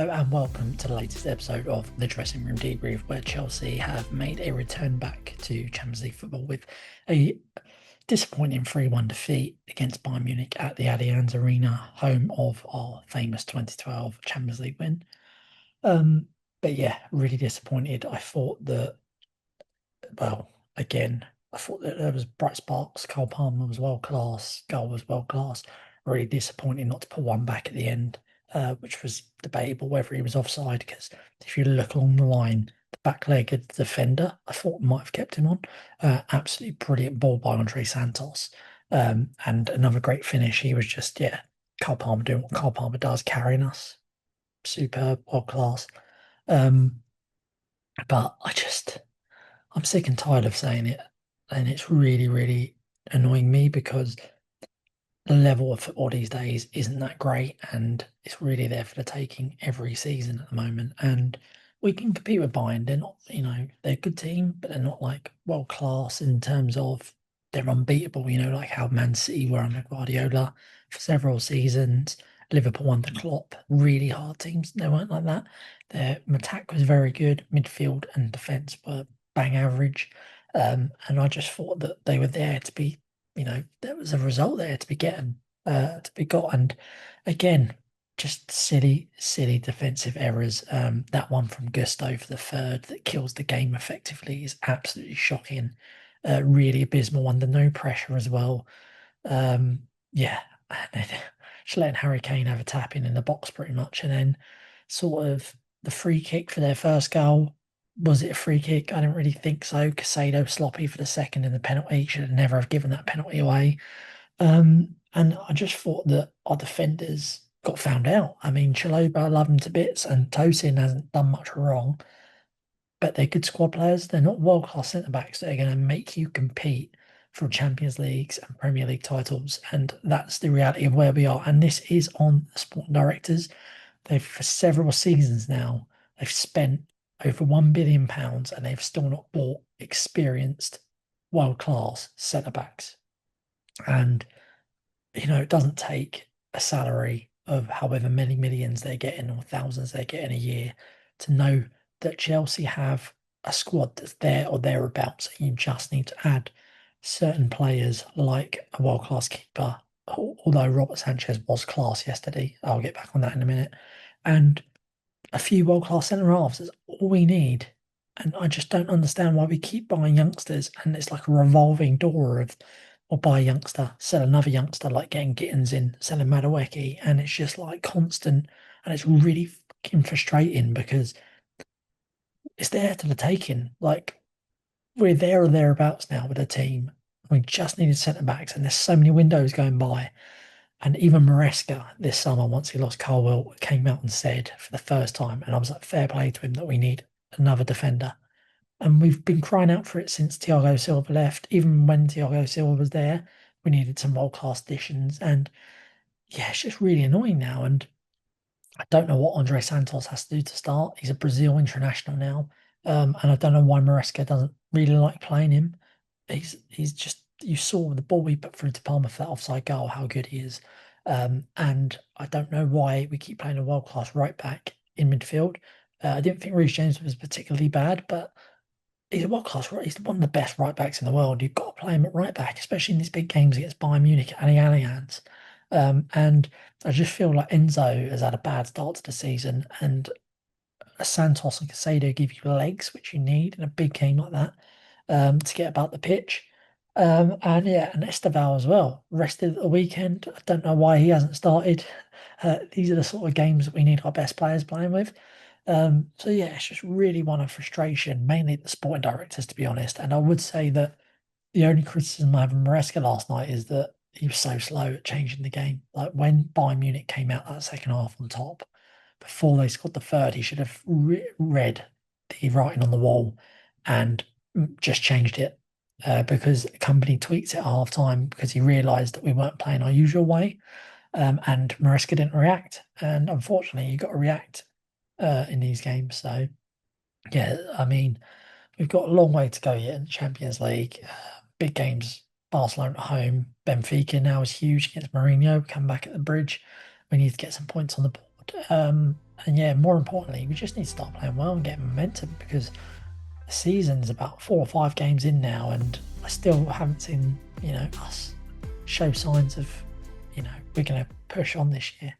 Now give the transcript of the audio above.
Hello and welcome to the latest episode of the Dressing Room Debrief, where Chelsea have made a return back to Champions League football with a disappointing 3-1 defeat against Bayern Munich at the Allianz Arena, home of our famous 2012 Champions League win. But yeah, really disappointed. I thought that, I thought that there was bright sparks. Cole Palmer was world class, goal was world class. Really disappointing not to put one back at the end. Which was debatable whether he was offside, because if you look along the line, the back leg of the defender, I thought might have kept him on. Absolutely brilliant ball by Andre Santos. And another great finish. He was just, Cole Palmer doing what Cole Palmer does, carrying us. Superb, world class. But I'm sick and tired of saying it. And it's really, really annoying me because the level of football these days isn't that great, and it's really there for the taking every season at the moment. And we can compete with Bayern. They're not, they're a good team, but they're not like world class in terms of they're unbeatable, like how Man City were under Guardiola for several seasons. Liverpool under Klopp, really hard teams. They weren't like that. Their attack was very good. Midfield and defence were bang average. And I just thought that they were there to be, there was a result there to be got. And again, just silly defensive errors. That one from Gusto for the third that kills the game effectively is absolutely shocking. Really abysmal under no pressure as well. Yeah, and then just letting Harry Kane have a tap in the box pretty much, and then sort of the free kick for their first goal. Was it a free kick? I don't really think so. Casado sloppy for the second in the penalty. Should have never have given that penalty away. And I just thought that our defenders got found out. I mean, Chalobah, I love him to bits, and Tosin hasn't done much wrong, but they're good squad players. They're not world-class centre-backs that are going to make you compete for Champions Leagues and Premier League titles. And that's the reality of where we are. And this is on the sporting directors. They've, for several seasons now, they've spent over £1 billion and they've still not bought experienced world-class centre-backs. And, it doesn't take a salary of however many millions they're getting or thousands they're getting a year to know that Chelsea have a squad that's there or thereabouts. You just need to add certain players like a world-class keeper, although Robert Sanchez was class yesterday. I'll get back on that in a minute. And a few world-class centre-halves is all we need. And I just don't understand why we keep buying youngsters, and it's like a revolving door of, or buy a youngster, sell another youngster, like getting Gittins in, selling Madueke, and it's just like constant, and it's really fucking frustrating because it's there to the taking. Like, we're there or thereabouts now with a team. We just needed centre backs, and there's so many windows going by. And even Maresca this summer, once he lost Colwill, came out and said for the first time, and I was like, fair play to him, that we need another defender. And we've been crying out for it since Thiago Silva left. Even when Thiago Silva was there, we needed some world-class additions. And yeah, it's just really annoying now. And I don't know what Andre Santos has to do to start. He's a Brazil international now. And I don't know why Maresca doesn't really like playing him. He's just, you saw the ball we put through to Palmer for that offside goal, how good he is. And I don't know why we keep playing a world-class right back in midfield. I didn't think Reece James was particularly bad, but he's a world-class, he's one of the best right backs in the world. You've got to play him at right back, especially in these big games against Bayern Munich and the Allianz. And I just feel like Enzo has had a bad start to the season, and Santos and Casado give you legs, which you need in a big game like that, to get about the pitch. And yeah, and Esteval as well. Rested at the weekend. I don't know why he hasn't started. These are the sort of games that we need our best players playing with. So yeah, it's just really one of frustration, mainly the sporting directors, to be honest. And I would say that the only criticism I have of Maresca last night is that he was so slow at changing the game. Like when Bayern Munich came out that second half on top, before they scored the third, he should have read the writing on the wall and just changed it. Because the company tweaked it at half time because he realised that we weren't playing our usual way. And Maresca didn't react. And unfortunately, you got to react in these games. So, yeah, I mean, we've got a long way to go yet in the Champions League. Big games, Barcelona at home. Benfica now is huge against Mourinho. Come back at the bridge. We need to get some points on the board. And yeah, more importantly, we just need to start playing well and get momentum, because the season's about 4 or 5 games in now, and I still haven't seen, us show signs of, we're going to push on this year.